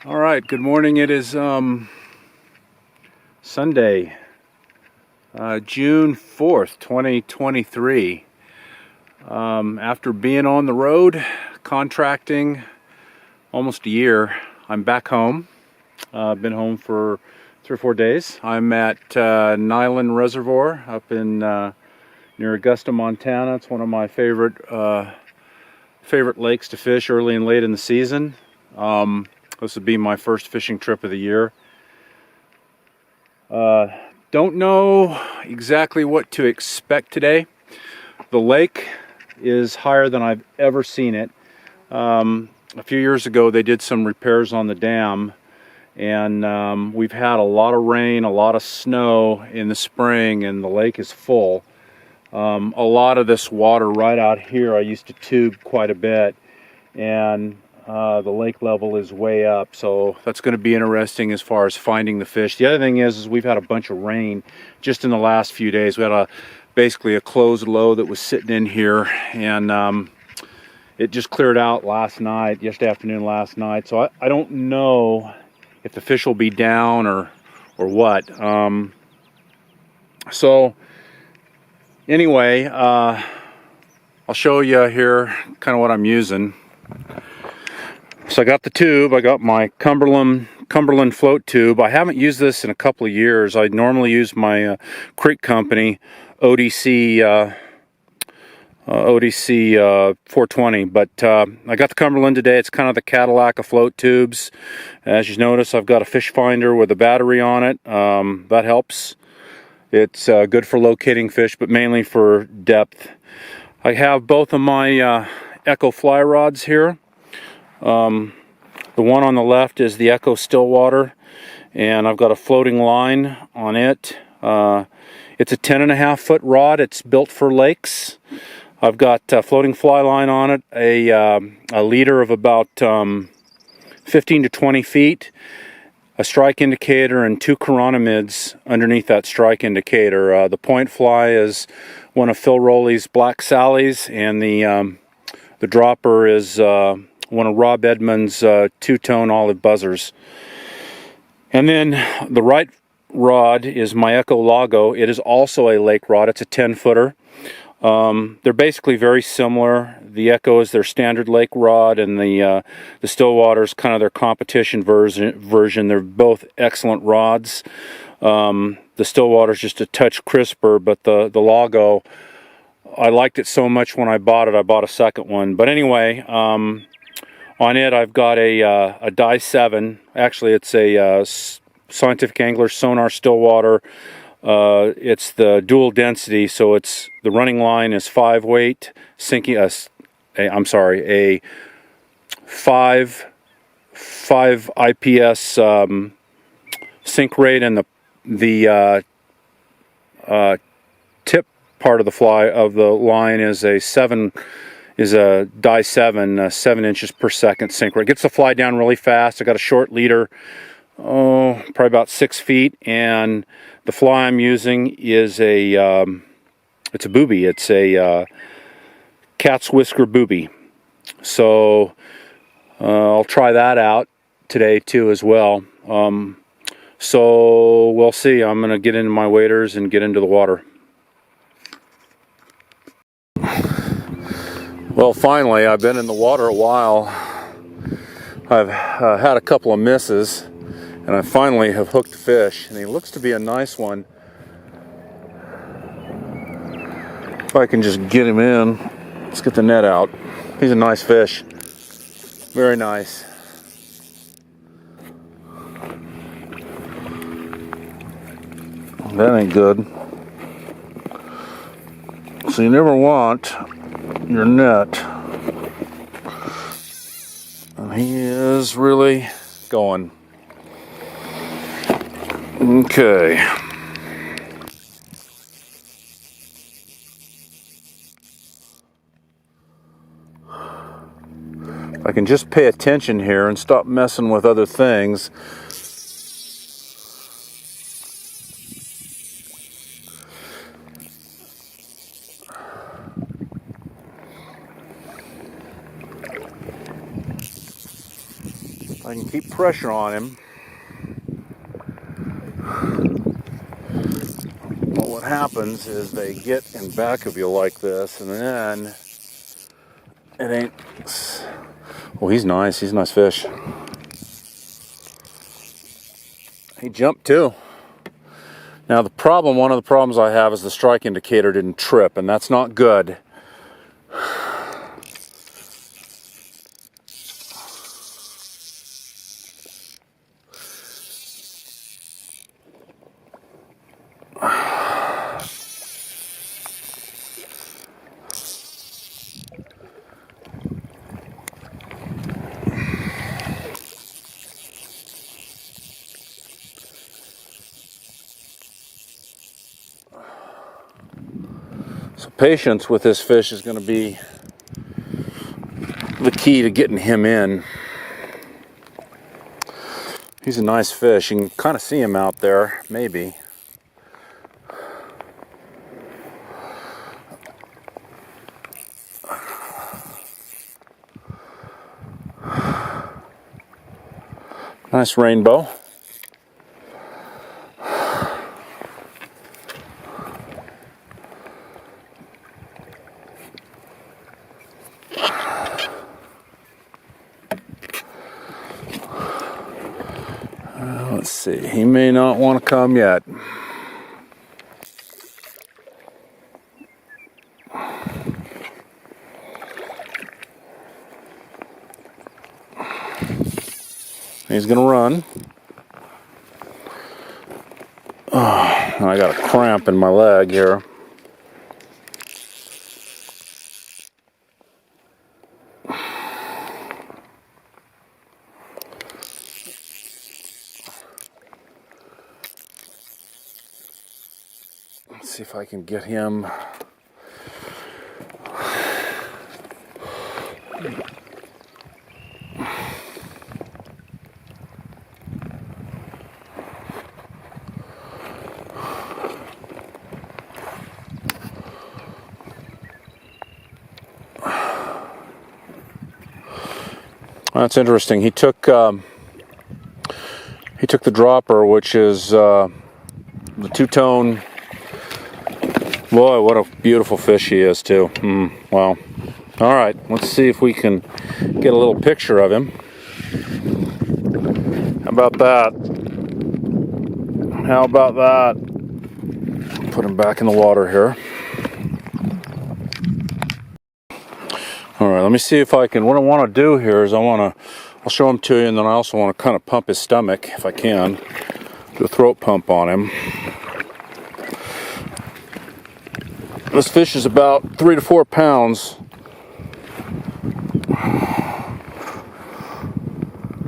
All right, good morning. It is Sunday, June 4th, 2023. After being on the road, contracting almost a year, I'm back home. I've been home for 3 or 4 days. I'm at Nilan Reservoir up in near Augusta, Montana. It's one of my favorite lakes to fish early and late in the season. This would be my first fishing trip of the year. Don't know exactly what to expect today. The lake is higher than I've ever seen it. A few years ago they did some repairs on the dam, and we've had a lot of rain, a lot of snow in the spring, and the lake is full. A lot of this water right out here I used to tube quite a bit, and the lake level is way up, so that's going to be interesting as far as finding the fish. The other thing is we've had a bunch of rain just in the last few days. We had basically a closed low that was sitting in here, and it just cleared out yesterday afternoon, last night. So I don't know if the fish will be down or what. So anyway, I'll show you here kind of what I'm using. So I got the tube. I got my Cumberland float tube. I haven't used this in a couple of years. I normally use my Creek Company ODC 420, but I got the Cumberland today. It's kind of the Cadillac of float tubes. As you notice, I've got a fish finder with a battery on it. That helps. It's good for locating fish, but mainly for depth. I have both of my Echo fly rods here. The one on the left is the Echo Stillwater, and I've got a floating line on it. It's a 10.5 foot rod. It's built for lakes. I've got a floating fly line on it, a leader of about 15 to 20 feet, a strike indicator, and 2 chironomids underneath that strike indicator. The point fly is one of Phil Rowley's Black Sallies, and the dropper is one of Rob Edmonds' two-tone olive buzzers. And then the right rod is my Echo Lago. It is also a lake rod. It's a 10-footer. They're basically very similar. The Echo is their standard lake rod, and the Stillwater is kind of their competition version. They're both excellent rods. The Stillwater is just a touch crisper, but the Lago, I liked it so much when I bought it, I bought a second one. But anyway, on it I've got a Dye 7. Actually, it's a Scientific Angler Sonar Stillwater. It's the dual density, so it's the running line is 5 weight, sinking a 5 IPS sink rate, and the tip part of the line is a Dye 7, 7 inches per second sink rate. Gets the fly down really fast. I got a short leader, probably about 6 feet, and the fly I'm using is it's a booby. It's a cat's whisker booby. So I'll try that out today too as well. So we'll see. I'm going to get into my waders and get into the water. Well, finally, I've been in the water a while. I've had a couple of misses, and I finally have hooked a fish, and he looks to be a nice one. If I can just get him in, let's get the net out. He's a nice fish, very nice. That ain't good. So you never want your net. And he is really going. Okay. I can just pay attention here and stop messing with other things. I can keep pressure on him. But what happens is they get in back of you like this, and then it ain't. Well, he's nice. He's a nice fish. He jumped too. Now one of the problems I have is the strike indicator didn't trip, and that's not good. So patience with this fish is going to be the key to getting him in. He's a nice fish. You can kind of see him out there, maybe. Nice rainbow. Let's see, he may not want to come yet. He's gonna run. Oh, I got a cramp in my leg here. Let's see if I can get him. That's interesting. He took the dropper, which is the two-tone. Boy, what a beautiful fish he is too. Wow. All right, let's see if we can get a little picture of him. How about that? How about that? Put him back in the water here. All right, let me see if I can. What I want to do here is I'll show him to you, and then I also want to kind of pump his stomach if I can. Do a throat pump on him. This fish is about 3 to 4 pounds.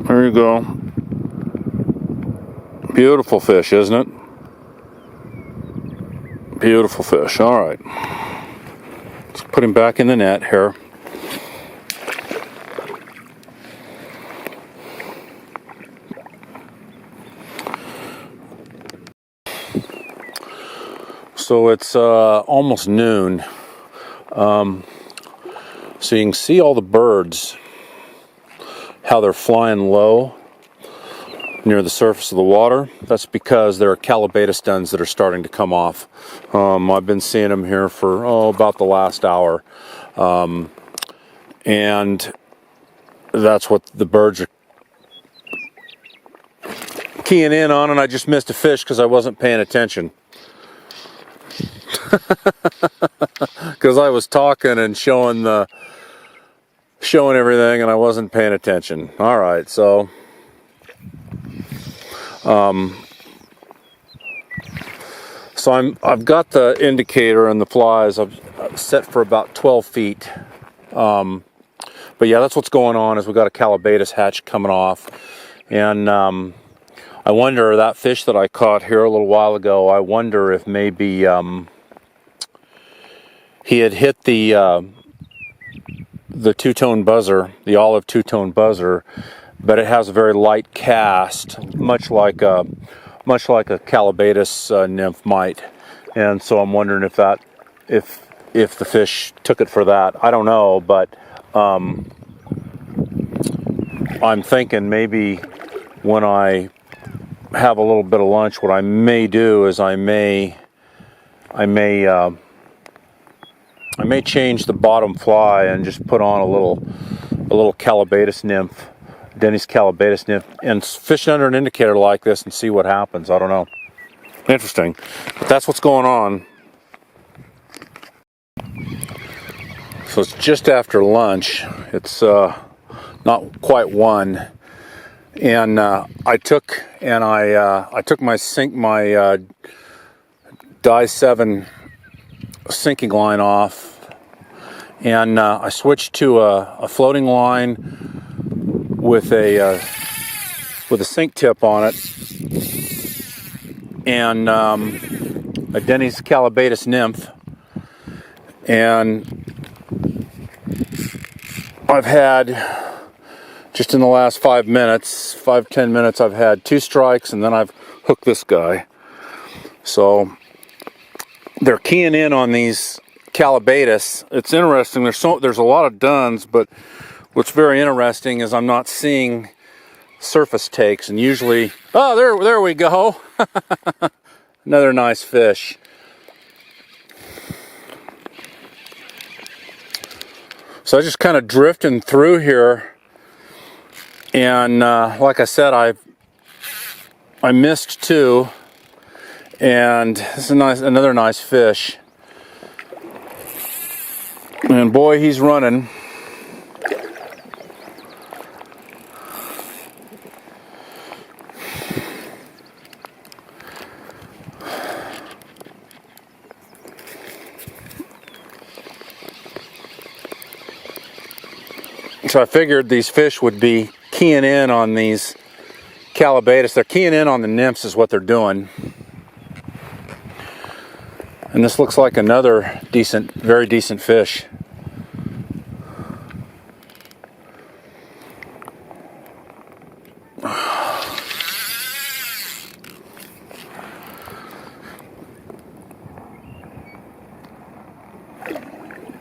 There you go. Beautiful fish, isn't it? Beautiful fish. All right. Let's put him back in the net here. So it's almost noon. So you can see all the birds, how they're flying low near the surface of the water. That's because there are calabatus duns that are starting to come off. I've been seeing them here for about the last hour. And that's what the birds are keying in on, and I just missed a fish because I wasn't paying attention. Because I was talking and showing everything, and I wasn't paying attention. All right, so I've got the indicator and the flies. I've set for about 12 feet. But yeah, that's what's going on. Is we got a calabatus hatch coming off, and I wonder, that fish that I caught here a little while ago, I wonder if maybe he had hit the two-tone buzzer, the olive two-tone buzzer, but it has a very light cast, much like a calabatus nymph might, and so I'm wondering if the fish took it for that. I don't know, but I'm thinking maybe when I have a little bit of lunch, what I may do is I may change the bottom fly and just put on a little Calabatus nymph, Denny's Calabatus nymph, and fish under an indicator like this and see what happens. I don't know. Interesting, but that's what's going on. So it's just after lunch. It's not quite 1, and I took my Dye 7 sinking line off, and I switched to a floating line with a sink tip on it, and a Denny's Calabatus nymph. And I've had, just in the last 10 minutes, I've had 2 strikes, and then I've hooked this guy. So they're keying in on these Calabatus. It's interesting. There's a lot of duns, but what's very interesting is I'm not seeing surface takes, and usually, oh, there we go. Another nice fish. So I just kind of drifting through here, and like I said, I missed 2, and this is another nice fish. And boy, he's running. So I figured these fish would be keying in on these Calabatus. They're keying in on the nymphs is what they're doing. And this looks like another decent, very decent fish.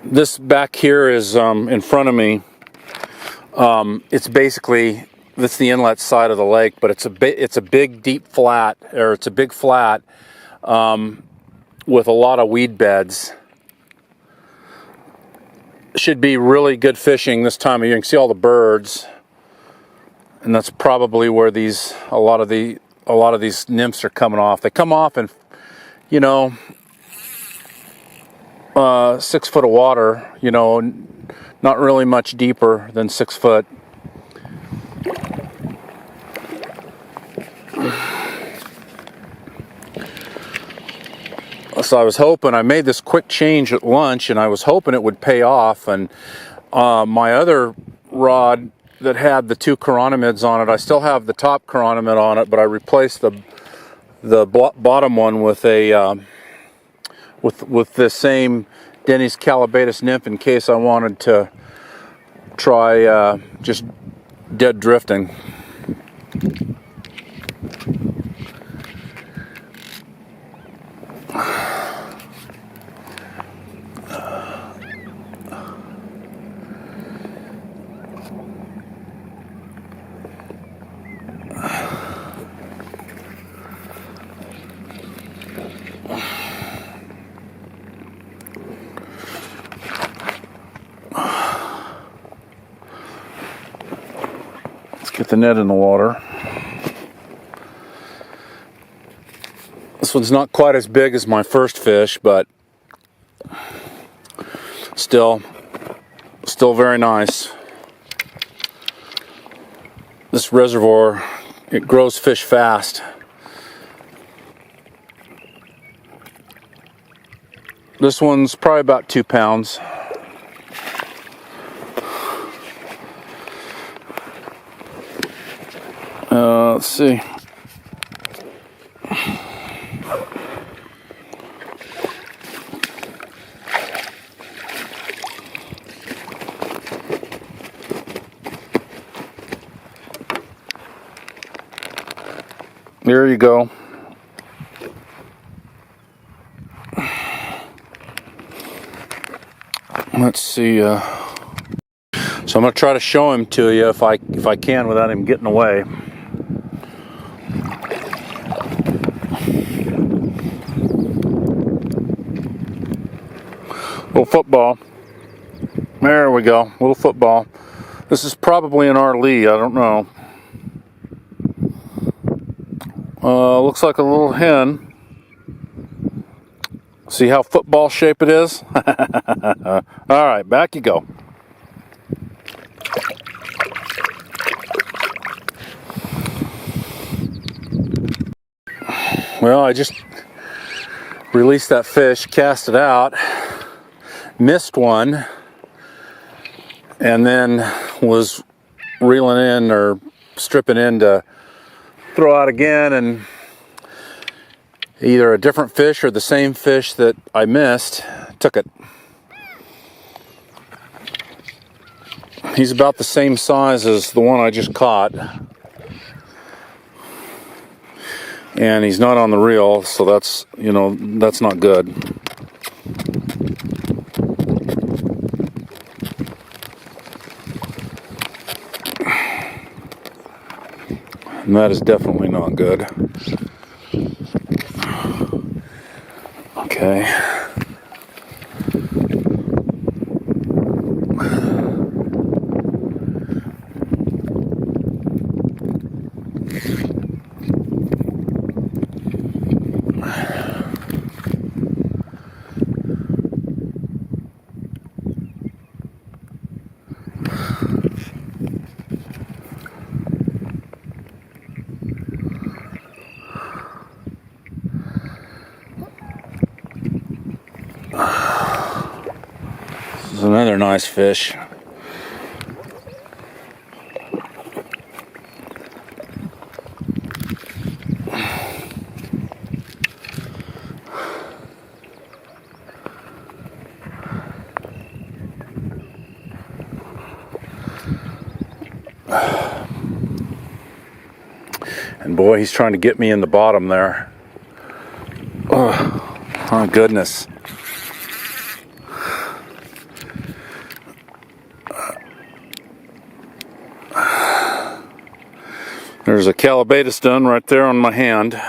This back here is in front of me. It's basically, that's the inlet side of the lake, but it's a big deep flat, or it's a big flat with a lot of weed beds. Should be really good fishing this time of year. You can see all the birds, and that's probably where a lot of these nymphs are coming off. They come off in, 6 foot of water, not really much deeper than 6 foot. So I was hoping, I made this quick change at lunch, and I was hoping it would pay off. And my other rod that had the 2 chironomids on it, I still have the top chironomid on it, but I replaced the bottom one with a with the same Denny's Calabatus nymph in case I wanted to try just dead drifting. Get the net in the water. This one's not quite as big as my first fish, but still very nice. This reservoir, it grows fish fast. This one's probably about 2 pounds. Let's see. There you go. Let's see. So So I'm going to try to show him to you if I can without him getting away. Little football. There we go. Little football. This is probably an RLE. I don't know. Looks like a little hen. See how football shape it is? All right, back you go. Well, I just released that fish, cast it out, missed one, and then was reeling in or stripping in to throw out again, and either a different fish or the same fish that I missed took it. He's about the same size as the one I just caught, and he's not on the reel, so that's, you know, that's not good. And that is definitely not good. Okay. This is another nice fish. And boy, he's trying to get me in the bottom there. Oh, my goodness. There's a calabatus done right there on my hand.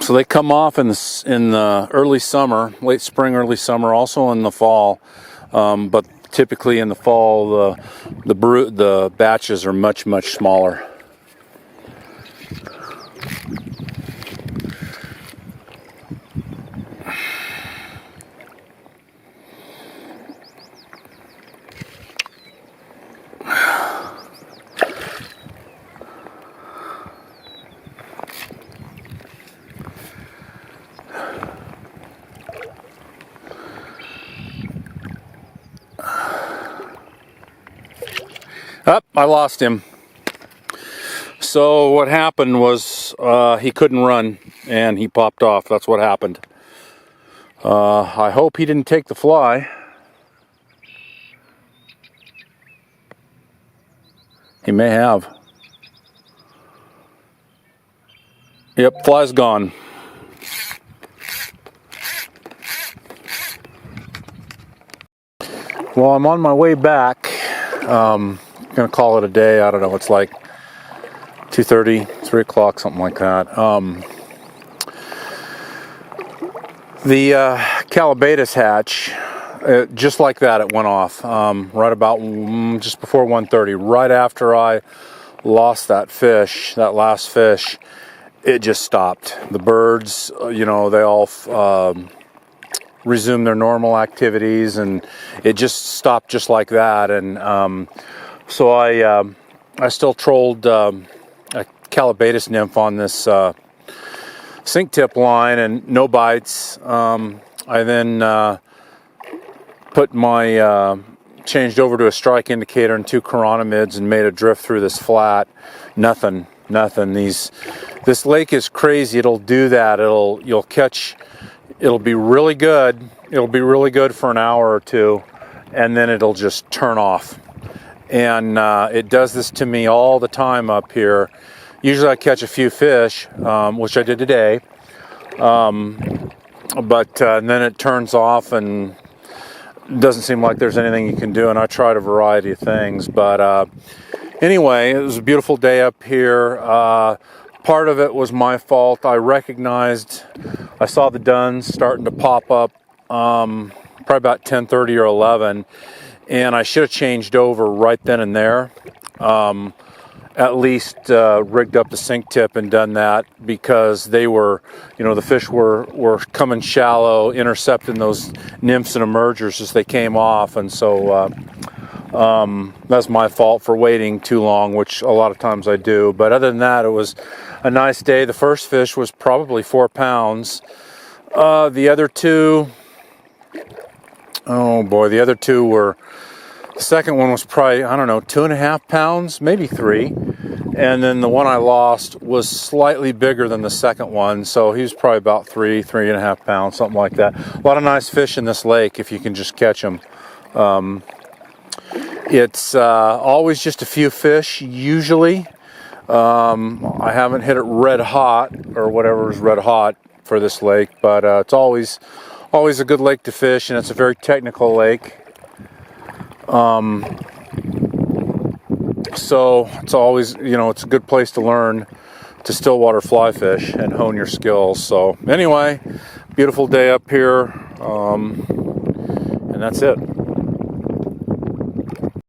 So they come off in the early summer, late spring, early summer, also in the fall. But typically in the fall, the batches are much smaller. Oh, I lost him. So what happened was he couldn't run and he popped off. That's what happened. I hope he didn't take the fly. He may have. Yep, fly's gone. Well, I'm on my way back. Gonna call it a day. I don't know, it's like 2:30, 3 o'clock, something like that. The calabatus hatch, just like that, it went off right about just before 1:30, right after I lost that fish, that last fish. It just stopped. The birds, you know, they all resumed their normal activities, and it just stopped just like that. And so I still trolled a calabatus nymph on this sink tip line, and no bites. I then put my changed over to a strike indicator and 2 chironomids and made a drift through this flat. Nothing. This lake is crazy. It'll do that. You'll catch. It'll be really good. It'll be really good for an hour or two, and then it'll just turn off. And it does this to me all the time up here. Usually I catch a few fish, which I did today, And then it turns off and doesn't seem like there's anything you can do, and I tried a variety of things. But anyway, it was a beautiful day up here. Part of it was my fault. I saw the duns starting to pop up probably about 10:30 or 11, and I should have changed over right then and there. At least rigged up the sink tip and done that, because they were, the fish were coming shallow, intercepting those nymphs and emergers as they came off. And so that's my fault for waiting too long, which a lot of times I do. But other than that, it was a nice day. The first fish was probably 4 pounds. The other two, oh boy, the second one was probably, I don't know, 2.5 pounds, maybe 3. And then the one I lost was slightly bigger than the second one, so he was probably about 3.5 pounds, something like that. A lot of nice fish in this lake if you can just catch them. It's always just a few fish, usually. I haven't hit it red hot, or whatever is red hot for this lake, but it's always a good lake to fish, and it's a very technical lake. So it's always, it's a good place to learn to stillwater fly fish and hone your skills. So anyway, beautiful day up here, and that's it.